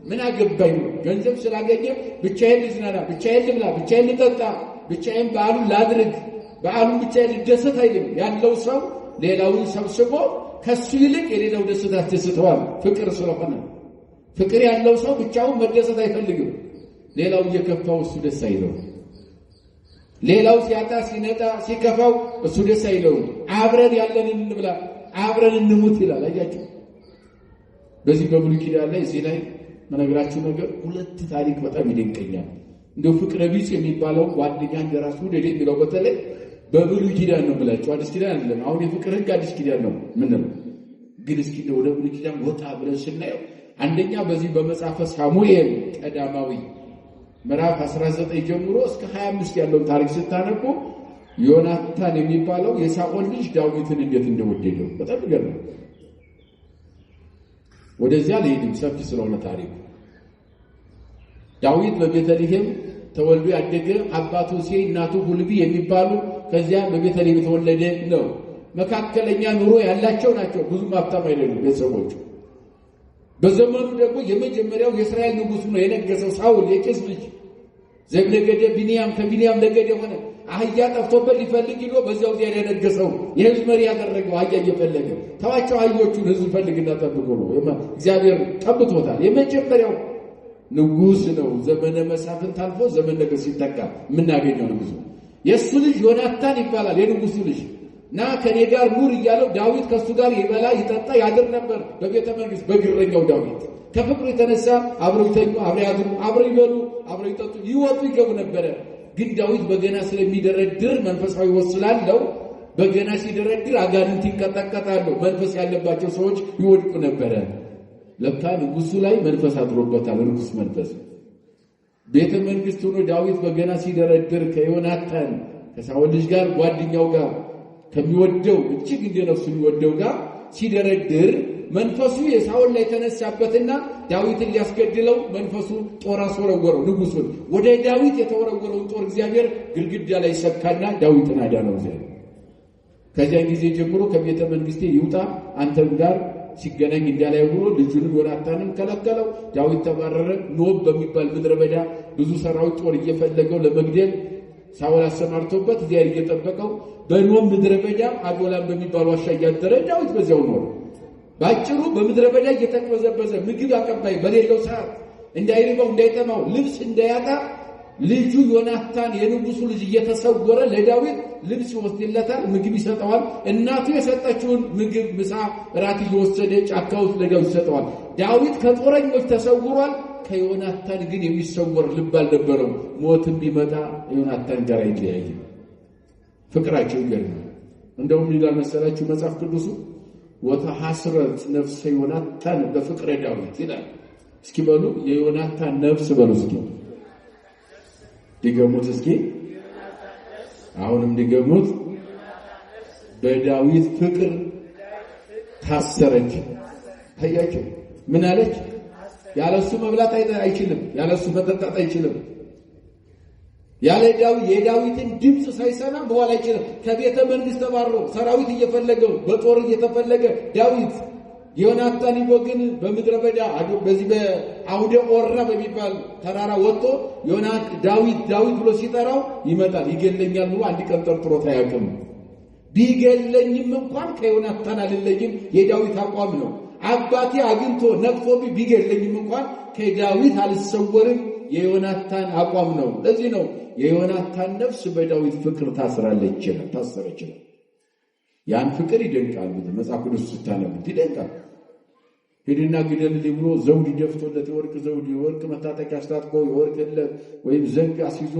ምን አገባኝ፣ ገንዘብ ስላገኘ ብቻዬን ልዝናና፣ ብቻዬን ልብላ፣ ብቻዬን ልጠጣ፣ ብቻዬን በዓሉን ላድርግ፣ በዓሉን ብቻዬን ልደሰት አይልም። ያለው ሰው ሌላውን ሰብስቦ ከሱ ይልቅ የሌላው ደስታ ያስደስተዋል። ፍቅር ስለሆነ ፍቅር ያለው ሰው ብቻውን መደሰት አይፈልግም። ሌላው እየከፋው እሱ ደስ አይለው። ሌላው ሲያጣ ሲነጣ ሲከፋው እሱ ደስ አይለው። አብረን ያለንን እንብላ፣ አብረን እንሙት ይላል። አያችሁ፣ በዚህ በብሉይ ኪዳን ላይ እዚህ ላይ መነግራችሁ ነገር ሁለት ታሪክ በጣም ይደንቀኛል። እንደው ፍቅረ ቢጽ የሚባለው ጓደኛ እንደራሱ ወደ የሚለው በተለይ በብሉይ ኪዳን ነው ብላችሁ አዲስ ኪዳን አይደለም። አሁን የፍቅር ሕግ አዲስ ኪዳን ነው ምንም። ግን እስኪ ወደ ብሉይ ኪዳን ወጣ ብለን ስናየው አንደኛ በዚህ በመጽሐፈ ሳሙኤል ቀዳማዊ ምዕራፍ 19 ጀምሮ እስከ 25 ያለውን ታሪክ ስታነቡ ዮናታን የሚባለው የሳኦል ልጅ ዳዊትን እንዴት እንደወደደው በጣም ይገርማል። ወደዚያ ለይድም ሰፊ ስለሆነ ታሪክ ዳዊት በቤተልሔም ተወልዶ ያደገ አባቱ ሴይ እናቱ ሁልቢ የሚባሉ ከዚያ በቤተልሔም የተወለደ ነው። መካከለኛ ኑሮ ያላቸው ናቸው። ብዙ ሀብታም አይደሉም ቤተሰቦቹ። በዘመኑ ደግሞ የመጀመሪያው የእስራኤል ንጉሥ ነው የነገሰው ሳኦል የቂስ ልጅ ዘብነገደ ቢንያም ከቢንያም ነገድ የሆነ አህያ ጠፍቶበት ሊፈልግ ይሎ በዛው ዚያ ያነገሰው የህዝብ መሪ ያደረገው አህያ እየፈለገ ተዋቸው አህዮቹን ህዝብ ፈልግና ጠብቆ ነው እግዚአብሔር ቀብቶታል። የመጀመሪያው ንጉስ ነው። ዘመነ መሳፍንት አልፎ ዘመነ ነገሥት ሲተካ የምናገኘው ንጉስ የሱ ልጅ ዮናታን ይባላል። የንጉሱ ልጅ ና ከኔ ጋር ኑር እያለው ዳዊት ከሱ ጋር ይበላ ይጠጣ ያድር ነበር በቤተ መንግስት በግረኛው ዳዊት። ከፍቅሩ የተነሳ አብረው ይተኙ፣ አብረው ያድሩ፣ አብረው ይበሉ፣ አብረው ይጠጡ፣ ይወጡ ይገቡ ነበር። ግን ዳዊት በገና ስለሚደረድር መንፈሳዊ ወስላለው በገና ሲደረድር አጋንንት ይንቀጠቀጣሉ፣ መንፈስ ያለባቸው ሰዎች ይወድቁ ነበር። ለካ ንጉሱ ላይ መንፈስ አድሮበታል። ንጉስ መንፈስ ቤተ መንግስት ሆኖ ዳዊት በገና ሲደረድር ከዮናታን ከሳኦል ልጅ ጋር ጓደኛው ጋር ከሚወደው እጅግ እንደነፍሱ የሚወደው ጋር ሲደረድር መንፈሱ የሳኦል ላይ ተነሳበትና ዳዊትን ሊያስገድለው መንፈሱ ጦር አስወረወረው። ንጉሱን ወደ ዳዊት የተወረወረውን ጦር እግዚአብሔር ግድግዳ ላይ ሰካና ዳዊትን አዳነው። ከዚያ ጊዜ ጀምሮ ከቤተ መንግስቴ ይውጣ አንተም ጋር ሲገናኝ እንዳላይ ብሎ ልጁንም ዮናታንን ከለከለው። ዳዊት ተባረረ። ኖብ በሚባል ምድረ በዳ ብዙ ሰራዊት ጦር እየፈለገው ለመግደል ሳኦል አሰማርቶበት እዚያ እየጠበቀው በኖብ ምድረ በዳ አዶላም በሚባል ዋሻ እያደረ ዳዊት በዚያው ኖረ። ባጭሩ በምድረ በዳ እየተቅበዘበዘ ምግብ አቀባይ በሌለው ሰዓት እንዳይርበው እንዳይጠማው ልብስ እንዳያጣ ልጁ ዮናታን የንጉሱ ልጅ እየተሰወረ ለዳዊት ልብስ ይወስድለታል፣ ምግብ ይሰጠዋል። እናቱ የሰጠችውን ምግብ ምሳ ራት እየወሰደ ጫካ ውስጥ ለዳዊት ይሰጠዋል። ዳዊት ከጦረኞች ተሰውሯል። ከዮናታን ግን የሚሰወር ልብ አልነበረው። ሞትም ቢመጣ ዮናታን ጋር አይለያይም። ፍቅራቸው ይገርማል። እንደውም ይላል መሰላችሁ መጽሐፍ ቅዱሱ ወተሐስረት ነፍሰ ዮናታን በፍቅረ ዳዊት ይላል። እስኪ በሉ የዮናታን ነፍስ በሉ እስኪ ድገሙት እስኪ አሁንም ድገሙት። በዳዊት ፍቅር ታሰረች። ታያችሁ ምን አለች? ያለሱ መብላት አይችልም፣ ያለሱ መጠጣት አይችልም። ያለ ዳዊት የዳዊትን ድምጽ ሳይሰማ መዋል አይችልም። ከቤተ መንግስት ተባሮ ሰራዊት እየፈለገው በጦር እየተፈለገ ዳዊት ዮናታን ይወግን በምድረ በዳ በዚህ በአውደ ኦራ በሚባል ተራራ ወጥቶ ዳዊት ብሎ ሲጠራው ይመጣል። ይገለኛል ብሎ አንድ ቀን ጠርጥሮት አያውቅም። ቢገለኝም እንኳን ከዮናታን አልለይም የዳዊት አቋም ነው። አባቴ አግኝቶ ነቅፎ ቢገለኝም እንኳን ከዳዊት አልሰወርም የዮናታን አቋም ነው። ለዚህ ነው የዮናታን ነፍስ በዳዊት ፍቅር ታሰረች። ያን ፍቅር ይደንቃል። መጽሐፍ ቅዱስ ስታነቡት ይደንቃል። ሄድና ግደልልኝ ብሎ ዘውድ ደፍቶለት የወርቅ ዘውድ የወርቅ መታጠቂያ አስታጥቆ የወርቅ ወይም ዘንግ አስይዞ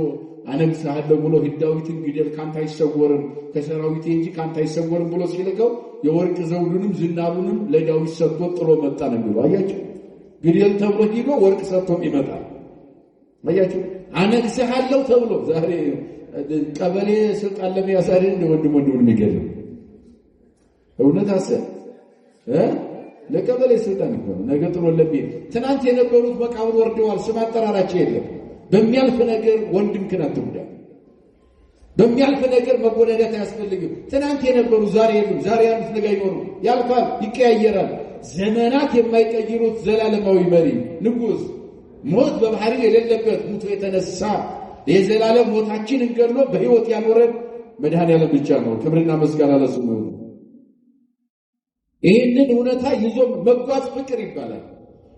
አነግሥሃለሁ ብሎ ዳዊትን ግደል ካንተ አይሰወርም ከሰራዊቴ እንጂ ካንተ አይሰወርም ብሎ ሲልከው የወርቅ ዘውዱንም ዝናሩንም ለዳዊት ሰጥቶ ጥሎ መጣ ነው የሚለው። አያችሁ ግደል ተብሎ ሄዶ ወርቅ ሰጥቶም ይመጣል። አያችሁ አነግሥሃለሁ ተብሎ ዛሬ ቀበሌ ስልጣን ለመያዝ አይደል ወንድሙን የሚገድለው እውነት አሰብ ለቀበሌ ስልጣን እኮ ነው። ነገ ጥሎ ለሚሄድ ትናንት የነበሩት መቃብር ወርደዋል። ስም አጠራራቸው የለም። በሚያልፍ ነገር ወንድምህን አትጉዳ። በሚያልፍ ነገር መጎዳዳት አያስፈልግም። ትናንት የነበሩ ዛሬ የሉም። ዛሬ ያሉት ነገ አይኖሩ። ያልፋል፣ ይቀያየራል። ዘመናት የማይቀይሩት ዘላለማዊ መሪ ንጉስ ሞት በባህሪ የሌለበት ሙቶ የተነሳ የዘላለም ሞታችንን ገድሎ በሕይወት ያኖረን መድኃኔዓለም ብቻ ነው። ክብርና ምስጋና ለስሙ ነው። ይህንን እውነታ ይዞ መጓዝ ፍቅር ይባላል።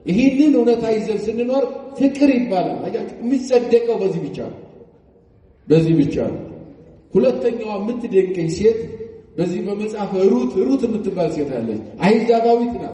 ይህንን እውነታ ይዘን ስንኖር ፍቅር ይባላል። አያችሁ የሚጸደቀው በዚህ ብቻ ነው። በዚህ ብቻ ነው። ሁለተኛዋ የምትደንቀኝ ሴት በዚህ በመጽሐፍ ሩት የምትባል ሴት አለች። አይዛባዊት ናት።